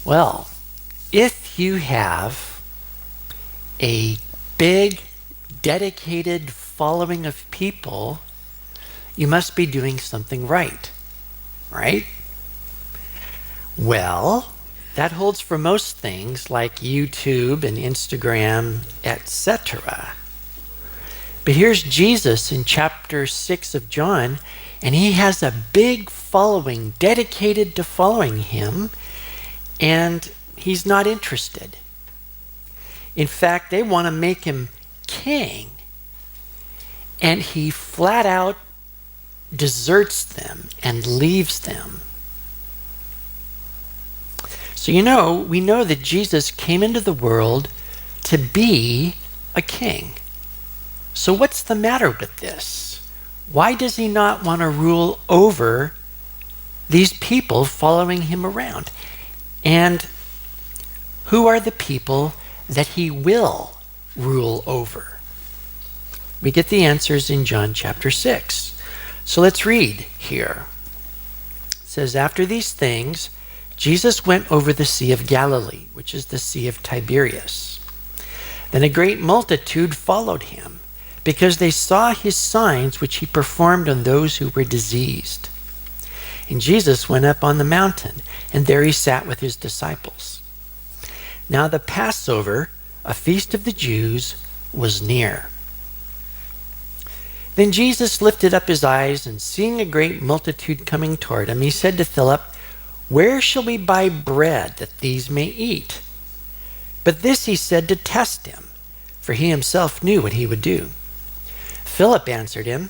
Well, if you have a big, dedicated following of people, you must be doing something right, right? Well, that holds for most things like YouTube and Instagram, etc. But here's Jesus in chapter 6 of John, and he has a big following dedicated to following him, and he's not interested. In fact, they want to make him king, and he flat out deserts them and leaves them. So we know that Jesus came into the world to be a king. So what's the matter with this? Why does he not want to rule over these people following him around? And who are the people that he will rule over? We get the answers in John chapter 6. So let's read here. It says, after these things, Jesus went over the Sea of Galilee, which is the Sea of Tiberias. Then a great multitude followed him, because they saw his signs which he performed on those who were diseased. And Jesus went up on the mountain, and there he sat with his disciples. Now the Passover, a feast of the Jews, was near. Then Jesus lifted up his eyes, and seeing a great multitude coming toward him, he said to Philip, where shall we buy bread that these may eat? But this he said to test him, for he himself knew what he would do. Philip answered him,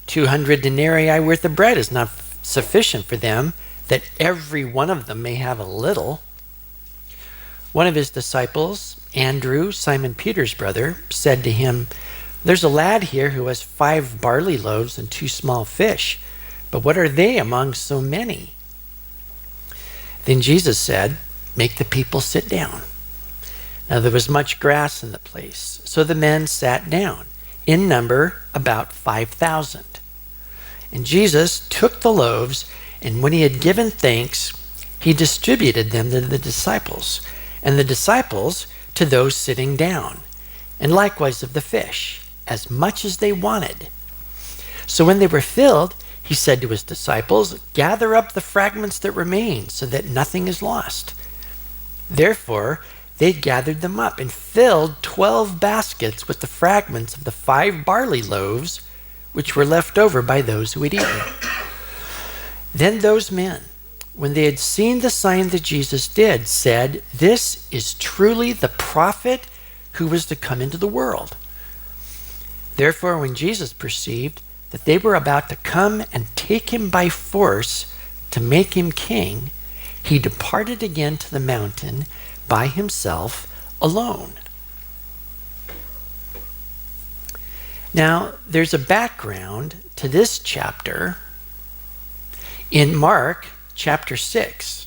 200 denarii worth of bread is not sufficient for them, that every one of them may have a little. One of his disciples, Andrew, Simon Peter's brother, said to him, there's a lad here who has 5 barley loaves and 2 small fish, but what are they among so many? Then Jesus said, make the people sit down. Now there was much grass in the place, so the men sat down, in number about 5,000. And Jesus took the loaves, and when he had given thanks, he distributed them to the disciples, and the disciples to those sitting down, and likewise of the fish, as much as they wanted. So when they were filled, he said to his disciples, gather up the fragments that remain, so that nothing is lost. Therefore, they gathered them up and filled 12 baskets with the fragments of the 5 barley loaves, which were left over by those who had eaten. Then those men, when they had seen the sign that Jesus did, said, this is truly the prophet who was to come into the world. Therefore, when Jesus perceived that they were about to come and take him by force to make him king, he departed again to the mountain by himself alone. Now, there's a background to this chapter in Mark chapter 6.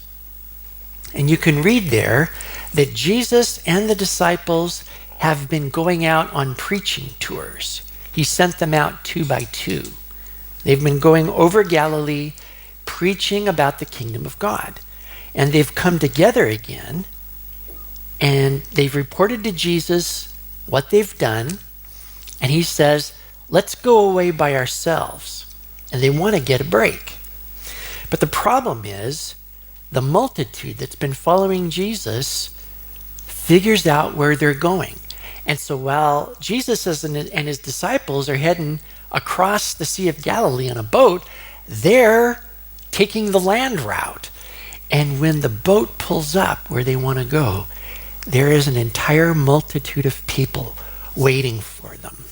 And you can read there that Jesus and the disciples have been going out on preaching tours. He sent them out 2 by 2. They've been going over Galilee preaching about the kingdom of God. And they've come together again, and they've reported to Jesus what they've done, and he says, let's go away by ourselves. And they want to get a break. But the problem is, the multitude that's been following Jesus figures out where they're going. And so while Jesus and his disciples are heading across the Sea of Galilee on a boat, they're taking the land route. And when the boat pulls up where they want to go, there is an entire multitude of people waiting for them.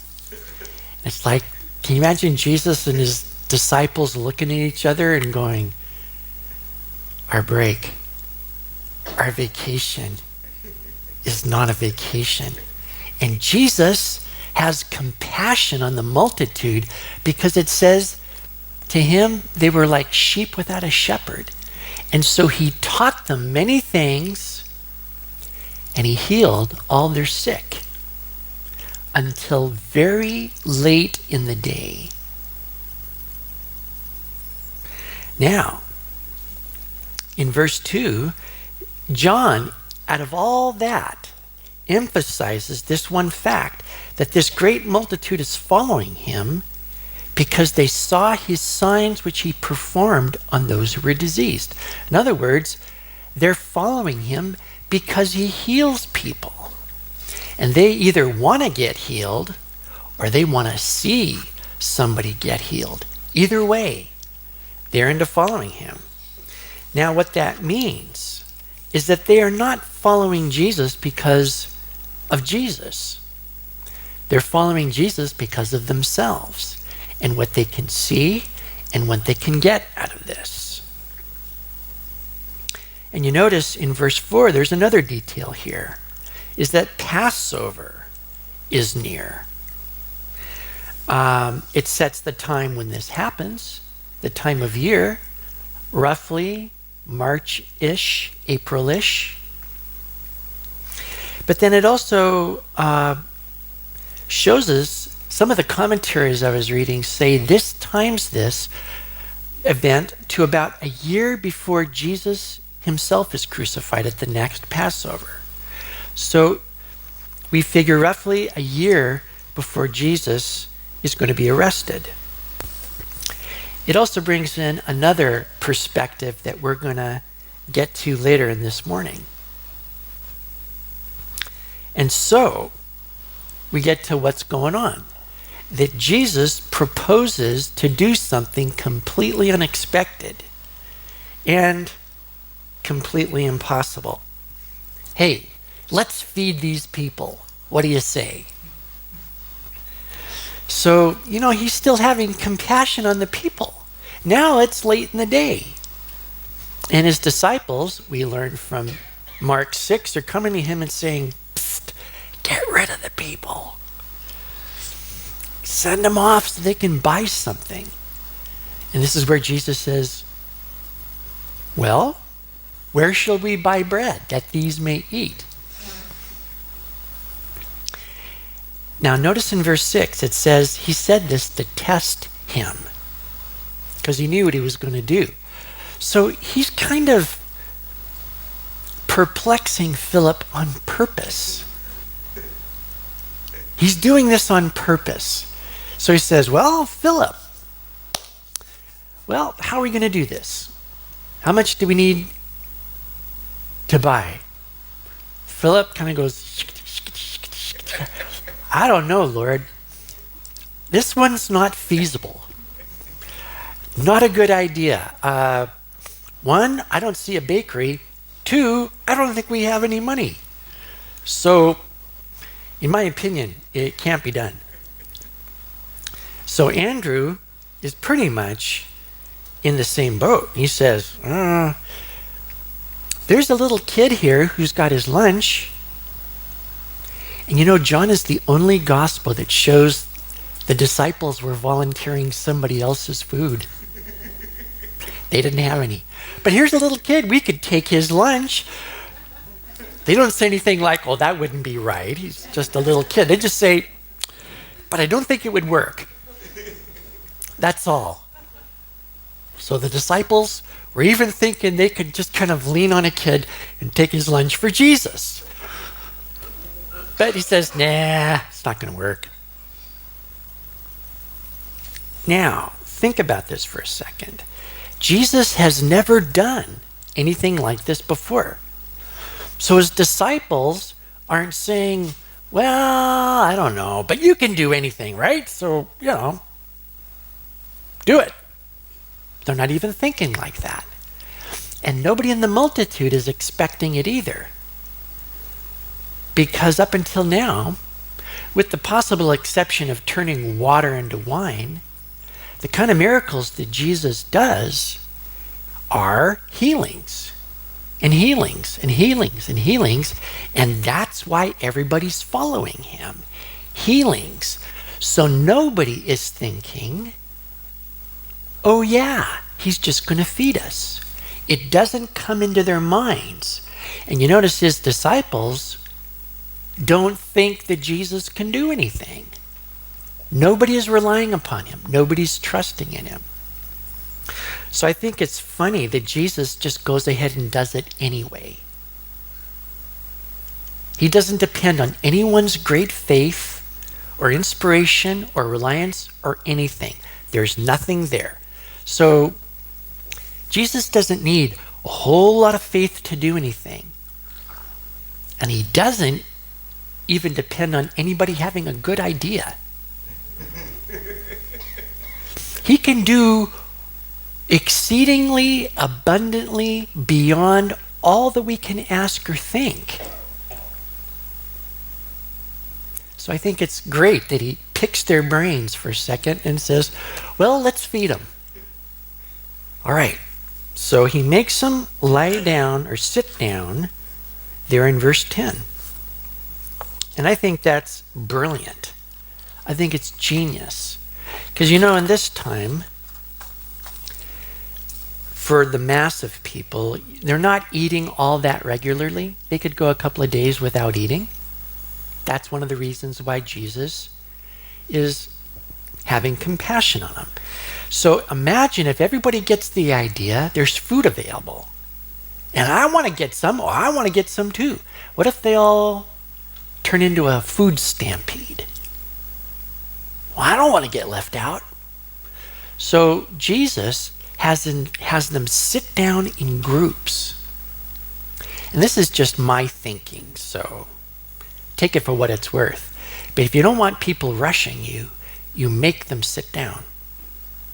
It's like, can you imagine Jesus and his disciples looking at each other and going, our break, our vacation is not a vacation. And Jesus has compassion on the multitude because it says to him, they were like sheep without a shepherd. And so he taught them many things, and he healed all their sick until very late in the day. Now, in verse 2, John, out of all that, emphasizes this one fact, that this great multitude is following him because they saw his signs which he performed on those who were diseased. In other words, they're following him because he heals people. And they either want to get healed or they want to see somebody get healed. Either way, they're into following him. Now, what that means is that they are not following Jesus because of Jesus. They're following Jesus because of themselves and what they can see and what they can get out of this. And you notice in verse 4, there's another detail here, is that Passover is near. It sets the time when this happens, the time of year, roughly March-ish, April-ish. But then it also shows us, some of the commentaries I was reading say this times this event to about a year before Jesus himself is crucified at the next Passover. So we figure roughly a year before Jesus is going to be arrested. It also brings in another perspective that we're going to get to later in this morning. And so we get to what's going on. That Jesus proposes to do something completely unexpected and completely impossible. Hey, let's feed these people. What do you say? So, he's still having compassion on the people. Now it's late in the day. And his disciples, we learn from Mark 6, are coming to him and saying, "Psst, get rid of the people. Send them off so they can buy something." And this is where Jesus says, "Well, where shall we buy bread that these may eat?" Now notice in verse 6, it says he said this to test him because he knew what he was going to do. So he's kind of perplexing Philip on purpose. He's doing this on purpose. So he says, "Well, Philip, how are we going to do this? How much do we need to buy?" Philip kind of goes, "I don't know, Lord. This one's not feasible. Not a good idea. One, I don't see a bakery. Two, I don't think we have any money. So, in my opinion, it can't be done." So Andrew is pretty much in the same boat. He says, "There's a little kid here who's got his lunch." And John is the only gospel that shows the disciples were volunteering somebody else's food. They didn't have any. But here's a little kid, we could take his lunch. They don't say anything like, "Oh, that wouldn't be right. He's just a little kid." They just say, "But I don't think it would work." That's all. So the disciples were even thinking they could just kind of lean on a kid and take his lunch for Jesus. But he says, "Nah, it's not going to work." Now, think about this for a second. Jesus has never done anything like this before. So his disciples aren't saying, "Well, I don't know, but you can do anything, right? So, do it." They're not even thinking like that. And nobody in the multitude is expecting it either. Because up until now, with the possible exception of turning water into wine, the kind of miracles that Jesus does are healings and healings and healings and healings, and that's why everybody's following him. Healings. So nobody is thinking, "Oh yeah, he's just going to feed us." It doesn't come into their minds. And you notice his disciples don't think that Jesus can do anything. Nobody is relying upon him. Nobody's trusting in him. So I think it's funny that Jesus just goes ahead and does it anyway. He doesn't depend on anyone's great faith or inspiration or reliance or anything. There's nothing there. So Jesus doesn't need a whole lot of faith to do anything. And he doesn't even depend on anybody having a good idea. He can do exceedingly abundantly beyond all that we can ask or think. So I think it's great that he picks their brains for a second and says, well, let's feed them. All right. So he makes them lie down or sit down there in verse 10. And I think that's brilliant. I think it's genius. Because in this time, for the mass of people, they're not eating all that regularly. They could go a couple of days without eating. That's one of the reasons why Jesus is having compassion on them. So imagine if everybody gets the idea, there's food available. And I want to get some, or I want to get some too. What if they all turn into a food stampede? Well, I don't want to get left out. So Jesus has them sit down in groups. And this is just my thinking, so take it for what it's worth. But if you don't want people rushing you, you make them sit down.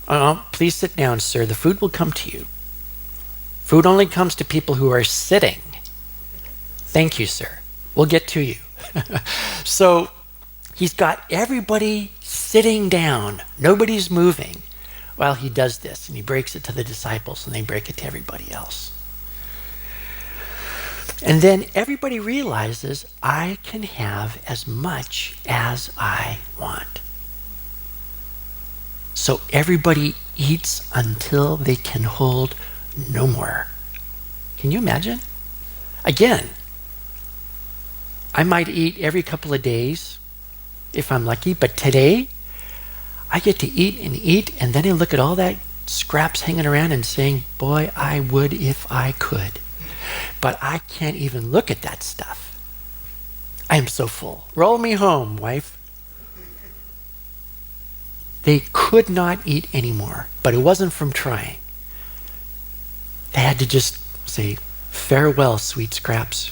Oh, please sit down, sir. The food will come to you. Food only comes to people who are sitting. Thank you, sir. We'll get to you. So he's got everybody sitting down. Nobody's moving while he does this. And he breaks it to the disciples and they break it to everybody else. And then everybody realizes I can have as much as I want. So everybody eats until they can hold no more. Can you imagine? Again, I might eat every couple of days if I'm lucky, but today I get to eat, and then I look at all that scraps hanging around and saying, boy, I would if I could. But I can't even look at that stuff. I am so full. Roll me home, wife. They could not eat anymore, but it wasn't from trying. They had to just say, farewell, sweet scraps.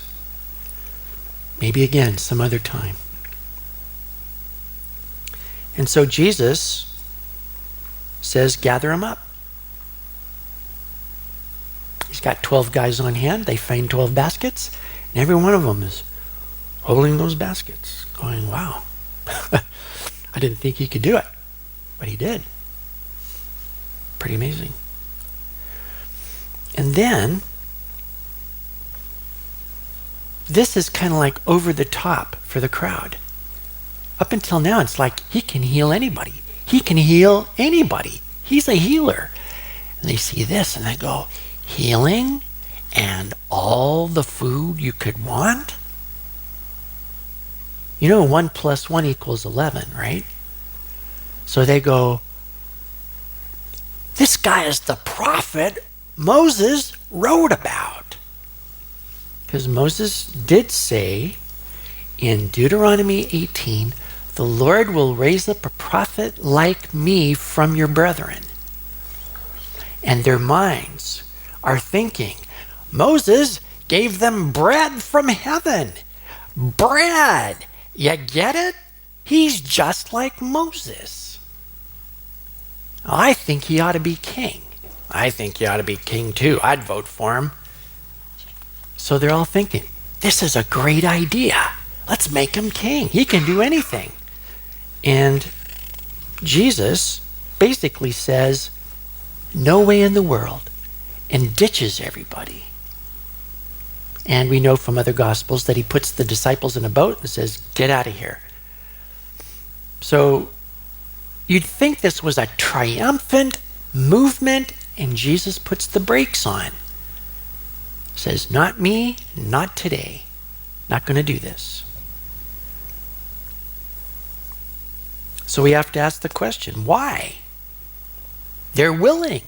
Maybe again, some other time. And so Jesus says, gather them up. He's got 12 guys on hand. They find 12 baskets, and every one of them is holding those baskets, going, wow. I didn't think he could do it, but he did. Pretty amazing. And then, this is kind of like over the top for the crowd. Up until now, it's like he can heal anybody. He can heal anybody. He's a healer. And they see this and they go, healing and all the food you could want? 1 + 1 = 11, right? So they go, this guy is the prophet Moses wrote about. Because Moses did say in Deuteronomy 18, the Lord will raise up a prophet like me from your brethren. And their minds are thinking, Moses gave them bread from heaven. Bread! You get it? He's just like Moses. I think he ought to be king. I think he ought to be king too. I'd vote for him. So they're all thinking, this is a great idea. Let's make him king. He can do anything. And Jesus basically says, no way in the world, and ditches everybody. And we know from other Gospels that he puts the disciples in a boat and says, get out of here. So you'd think this was a triumphant movement, and Jesus puts the brakes on. Says, not me, not today. Not going to do this. So we have to ask the question, why? They're willing.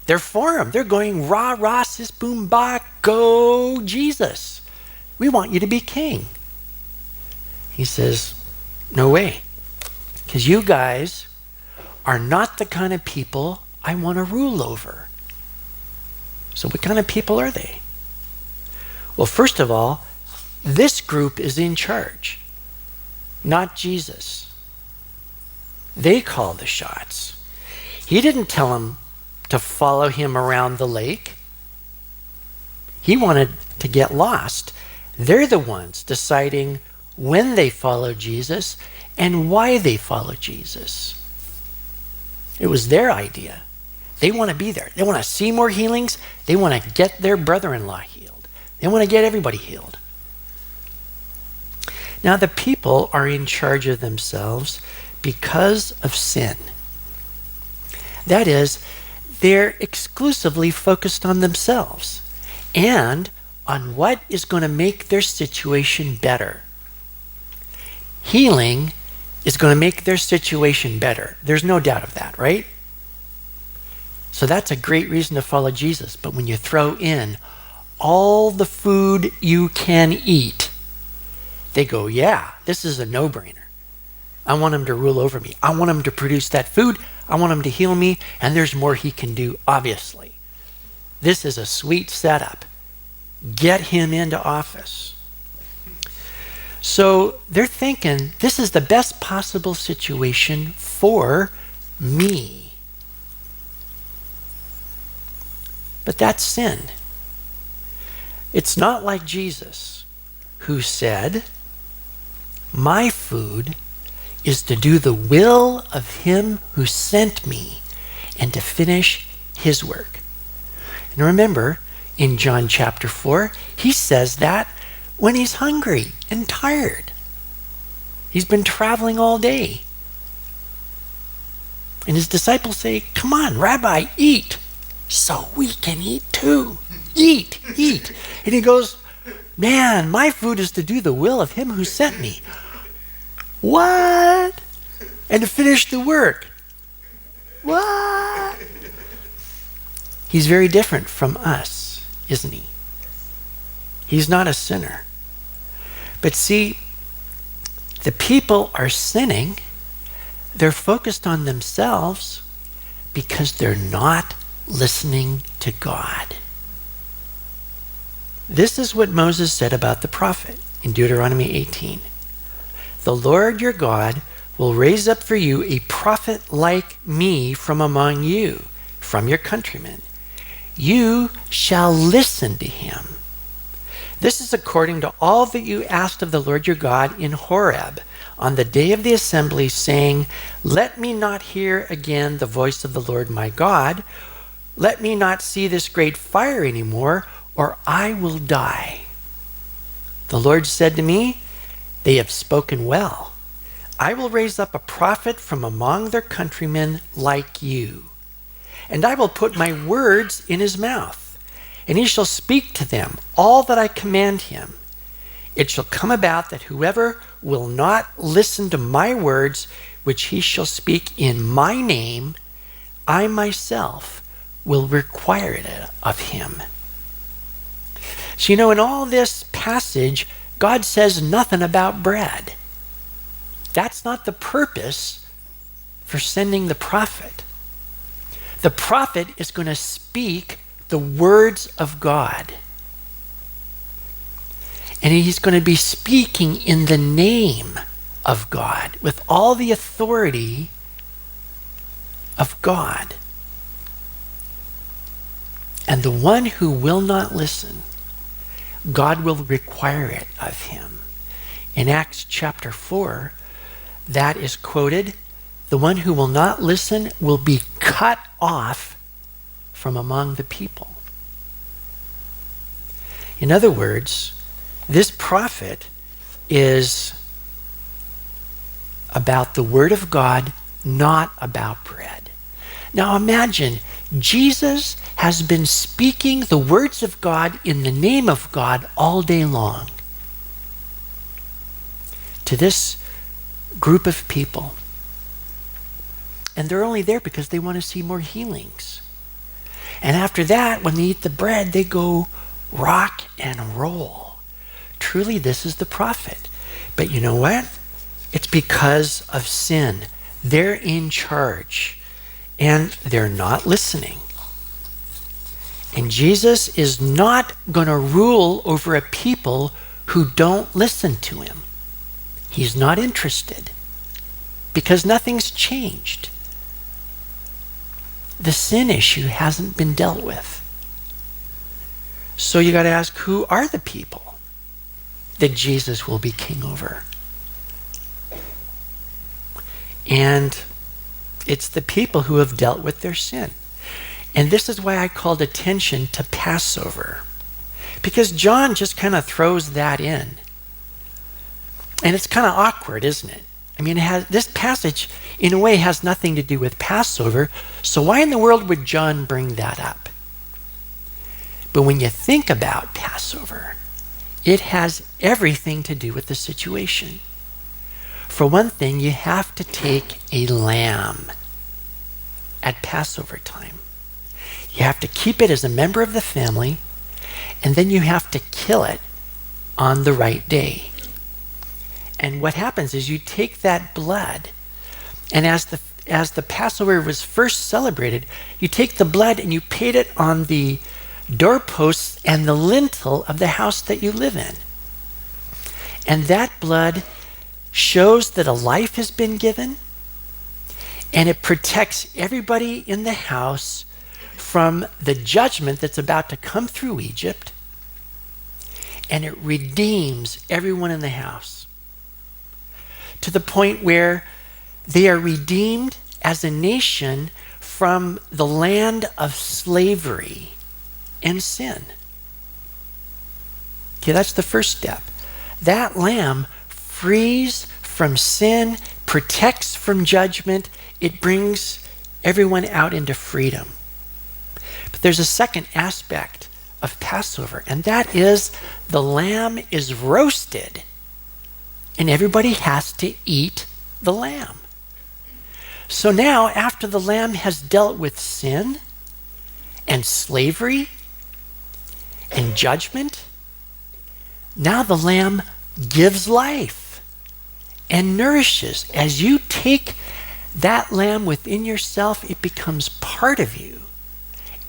They're for him. They're going, rah, rah, sis, boom, bah, go, Jesus. We want you to be king. He says, no way. Because you guys are not the kind of people I want to rule over. So what kind of people are they? Well, first of all, this group is in charge, not Jesus. They call the shots. He didn't tell them to follow him around the lake. He wanted to get lost. They're the ones deciding when they follow Jesus and why they follow Jesus. It was their idea. They want to be there. They want to see more healings. They want to get their brother-in-law healed. They want to get everybody healed. Now the people are in charge of themselves because of sin. That is, they're exclusively focused on themselves and on what is going to make their situation better. Healing is going to make their situation better. There's no doubt of that, right? So that's a great reason to follow Jesus. But when you throw in all the food you can eat, they go, yeah, this is a no-brainer. I want him to rule over me. I want him to produce that food. I want him to heal me. And there's more he can do, obviously. This is a sweet setup. Get him into office. So they're thinking, this is the best possible situation for me. But that's sin. It's not like Jesus, who said, my food is to do the will of him who sent me and to finish his work. And remember, in John chapter 4, he says that when he's hungry and tired. He's been traveling all day. And his disciples say, come on, Rabbi, eat, so we can eat too. Eat, eat. And he goes, man, my food is to do the will of him who sent me. What? And to finish the work. What? He's very different from us, isn't he? He's not a sinner. But see, the people are sinning. They're focused on themselves because they're not listening to God. This is what Moses said about the prophet in Deuteronomy 18. The Lord your God will raise up for you a prophet like me from among you, from your countrymen. You shall listen to him. This is according to all that you asked of the Lord your God in Horeb on the day of the assembly, saying, let me not hear again the voice of the Lord my God. Let me not see this great fire anymore, or I will die. The Lord said to me, they have spoken well. I will raise up a prophet from among their countrymen like you, and I will put my words in his mouth. And he shall speak to them all that I command him. It shall come about that whoever will not listen to my words, which he shall speak in my name, I myself will require it of him. So, in all this passage, God says nothing about bread. That's not the purpose for sending the prophet. The prophet is going to speak the words of God. And he's going to be speaking in the name of God, with all the authority of God. And the one who will not listen, God will require it of him. In Acts chapter 4, that is quoted, the one who will not listen will be cut off from among the people. In other words, this prophet is about the word of God, not about bread. Now imagine, Jesus has been speaking the words of God in the name of God all day long to this group of people. And they're only there because they want to see more healings. And after that, when they eat the bread, they go rock and roll. truly this is the prophet. But you know what? It's because of sin. They're in charge and they're not listening. And Jesus is not going to rule over a people who don't listen to him. He's not interested because nothing's changed. The sin issue hasn't been dealt with. So you got to ask, who are the people that Jesus will be king over? And it's the people who have dealt with their sin. And this is why I called attention to Passover. Because John just kind of throws that in. And it's kind of awkward, isn't it? I mean, this passage, in a way, has nothing to do with Passover. So why in the world would John bring that up? But when you think about Passover, it has everything to do with the situation. For one thing, you have to take a lamb at Passover time. You have to keep it as a member of the family, and then you have to kill it on the right day. And what happens is you take that blood, and as the Passover was first celebrated, you take the blood and you paint it on the doorposts and the lintel of the house that you live in. And that blood shows that a life has been given, and it protects everybody in the house from the judgment that's about to come through Egypt, and it redeems everyone in the house to the point where they are redeemed as a nation from the land of slavery and sin. Okay, that's the first step. That lamb frees from sin, protects from judgment. It brings everyone out into freedom. But there's a second aspect of Passover, and that is the lamb is roasted, and everybody has to eat the lamb. So now, after the lamb has dealt with sin and slavery and judgment, now the lamb gives life and nourishes. As you take that lamb within yourself, it becomes part of you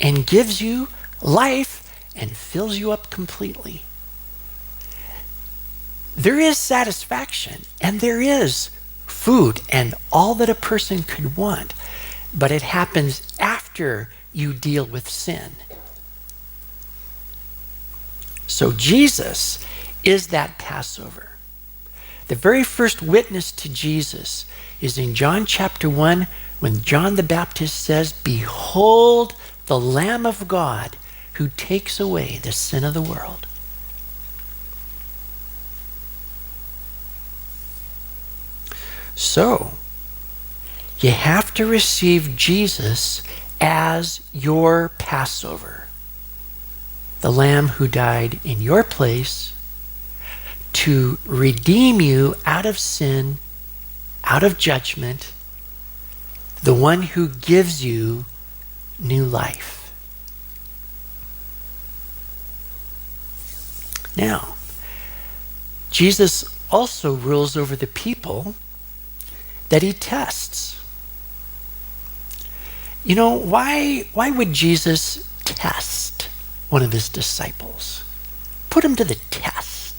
and gives you life and fills you up completely. There is satisfaction and there is food and all that a person could want, but it happens after you deal with sin. So Jesus is that Passover. The very first witness to Jesus is in John chapter 1 when John the Baptist says, "Behold the Lamb of God who takes away the sin of the world." So, you have to receive Jesus as your Passover, the Lamb who died in your place to redeem you out of sin, out of judgment, the one who gives you new life. Now, Jesus also rules over the people that he tests. You know, why would Jesus test one of his disciples? Put him to the test.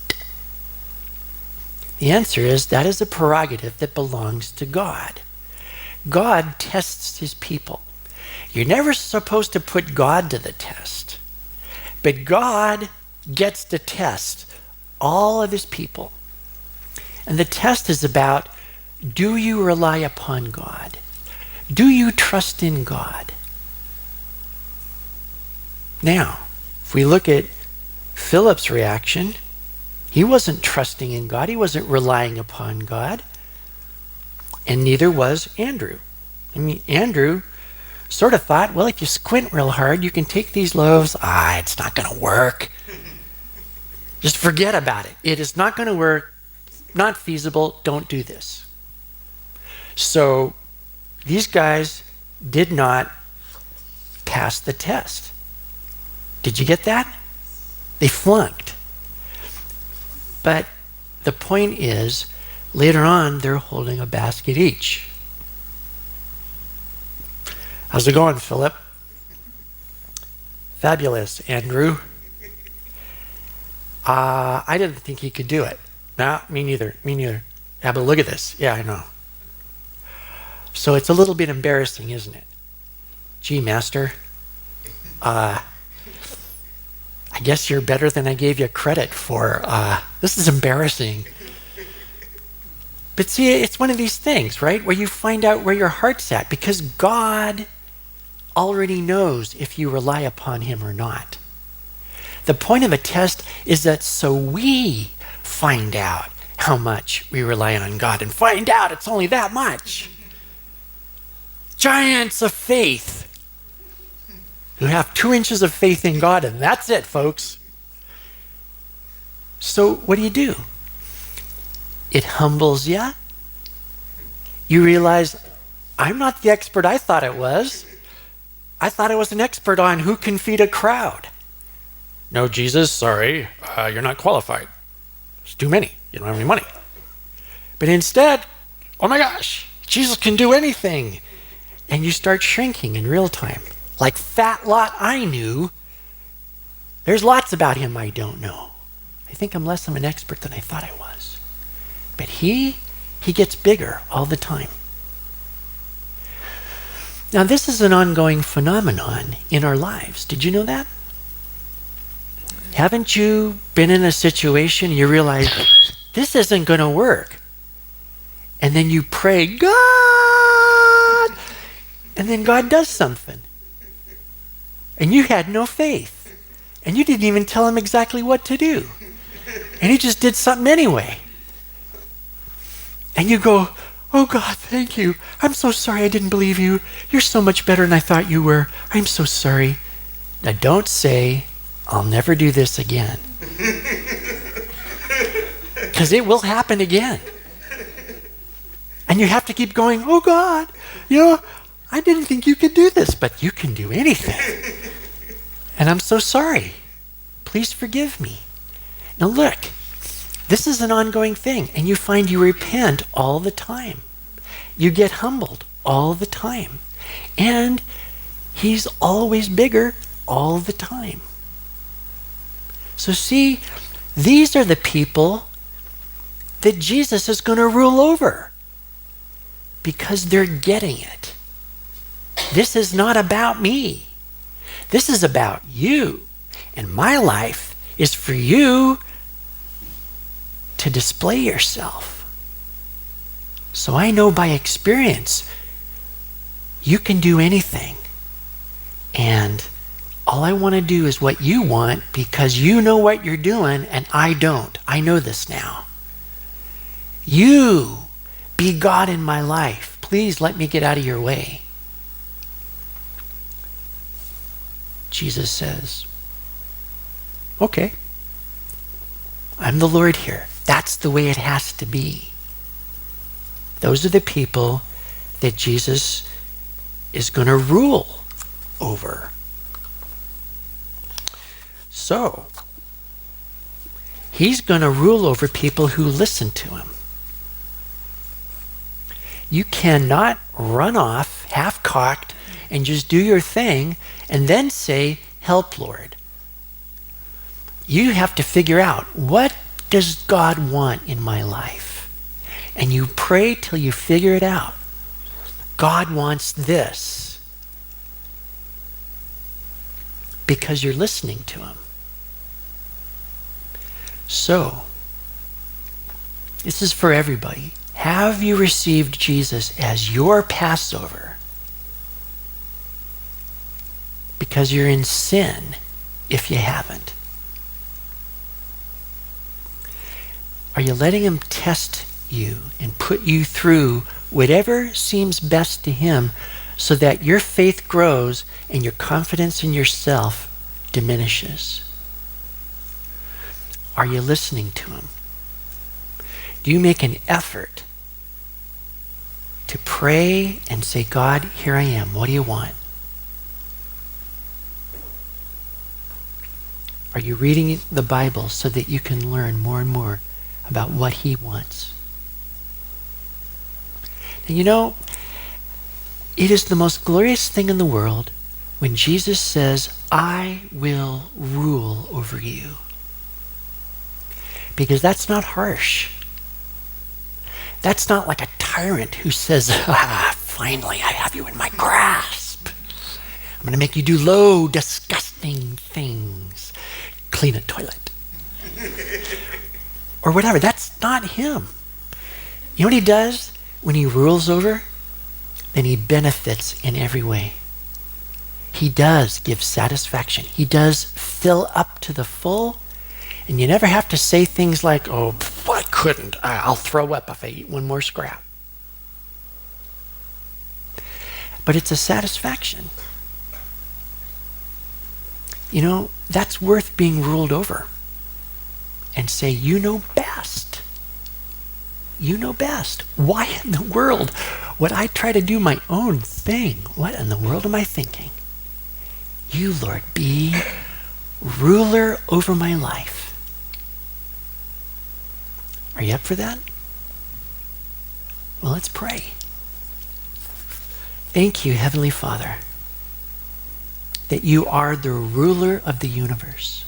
The answer is that is a prerogative that belongs to God. God tests his people. You're never supposed to put God to the test. But God gets to test all of his people. And the test is about, do you rely upon God? Do you trust in God? Now, if we look at Philip's reaction, he wasn't trusting in God. He wasn't relying upon God. And neither was Andrew. I mean, Andrew sort of thought, well, if you squint real hard, you can take these loaves. It's not going to work. Just forget about it. It is not going to work. Not feasible. Don't do this. So these guys did not pass the test. Did you get that? They flunked. But the point is, later on, they're holding a basket each. How's it going, Philip? Fabulous, Andrew. I didn't think he could do it. No, me neither. Me neither. Yeah, but look at this. Yeah, I know. So it's a little bit embarrassing, isn't it? Gee, Master, I guess you're better than I gave you credit for. This is embarrassing. But see, it's one of these things, right? Where you find out where your heart's at, because God already knows if you rely upon him or not. The point of a test is that so we find out how much we rely on God and find out it's only that much. Giants of faith who have 2 inches of faith in God, and that's it, folks. So what do? It humbles you. You realize, I'm not the expert I thought it was. I thought I was an expert on who can feed a crowd. No, Jesus, sorry, you're not qualified. There's too many. You don't have any money. But instead, oh my gosh, Jesus can do anything. And you start shrinking in real time. Like Fat Lot I knew, there's lots about him I don't know. I think I'm less of an expert than I thought I was. But he gets bigger all the time. Now this is an ongoing phenomenon in our lives. Did you know that? Haven't you been in a situation you realize this isn't going to work? And then you pray, God! And then God does something. And you had no faith. And you didn't even tell him exactly what to do. And he just did something anyway. And you go, oh God, thank you. I'm so sorry I didn't believe you. You're so much better than I thought you were. I'm so sorry. Now don't say, I'll never do this again. Because it will happen again. And you have to keep going, oh God, I didn't think you could do this, but you can do anything. And I'm so sorry. Please forgive me. Now look, this is an ongoing thing, and you find you repent all the time. You get humbled all the time. And he's always bigger all the time. So see, these are the people that Jesus is going to rule over because they're getting it. This is not about me. This is about you. And my life is for you to display yourself. So I know by experience, you can do anything. And all I want to do is what you want because you know what you're doing and I don't. I know this now. You be God in my life. Please let me get out of your way. Jesus says, okay, I'm the Lord here. That's the way it has to be. Those are the people that Jesus is going to rule over. So, he's going to rule over people who listen to him. You cannot run off half-cocked and just do your thing and then say, help, Lord. You have to figure out, what does God want in my life? And you pray till you figure it out. God wants this. Because you're listening to him. So, this is for everybody. Have you received Jesus as your Passover? Because you're in sin if you haven't. Are you letting him test you and put you through whatever seems best to him so that your faith grows and your confidence in yourself diminishes? Are you listening to him? Do you make an effort to pray and say, God, here I am. What do you want? Are you reading the Bible so that you can learn more and more about what he wants. And you know, it is the most glorious thing in the world when Jesus says, I will rule over you. Because that's not harsh. That's not like a tyrant who says, finally I have you in my grasp. I'm going to make you do low, disgusting things. Clean a toilet. Or whatever. That's not him. You know what he does when he rules over? Then he benefits in every way. He does give satisfaction. He does fill up to the full. And you never have to say things like, oh, I couldn't. I'll throw up if I eat one more scrap. But it's a satisfaction. You know, that's worth being ruled over. And say, you know best. You know best. Why in the world would I try to do my own thing? What in the world am I thinking? You, Lord, be ruler over my life. Are you up for that? Well, let's pray. Thank you, Heavenly Father, that you are the ruler of the universe.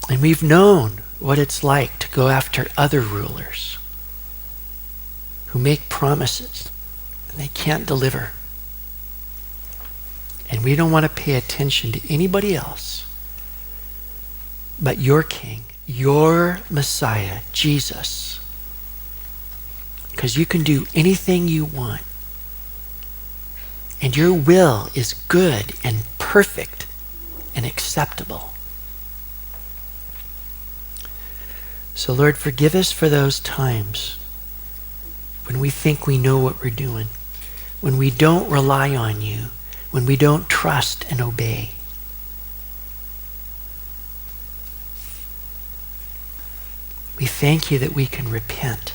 And we've known what it's like to go after other rulers who make promises and they can't deliver. And we don't want to pay attention to anybody else but your King, your Messiah, Jesus. Because you can do anything you want. And your will is good and perfect and acceptable. So Lord, forgive us for those times when we think we know what we're doing, when we don't rely on you, when we don't trust and obey. We thank you that we can repent.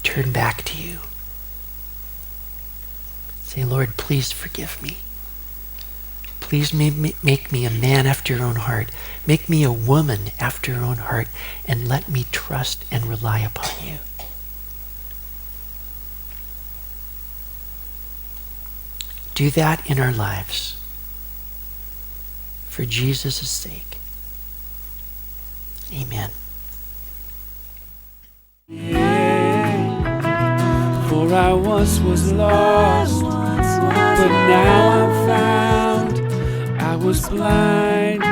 Turn back to you. Say, Lord, please forgive me. Please make me a man after your own heart. Make me a woman after your own heart, and let me trust and rely upon you. Do that in our lives for Jesus' sake. Amen. For I once was lost, but now I'm found. I was blind,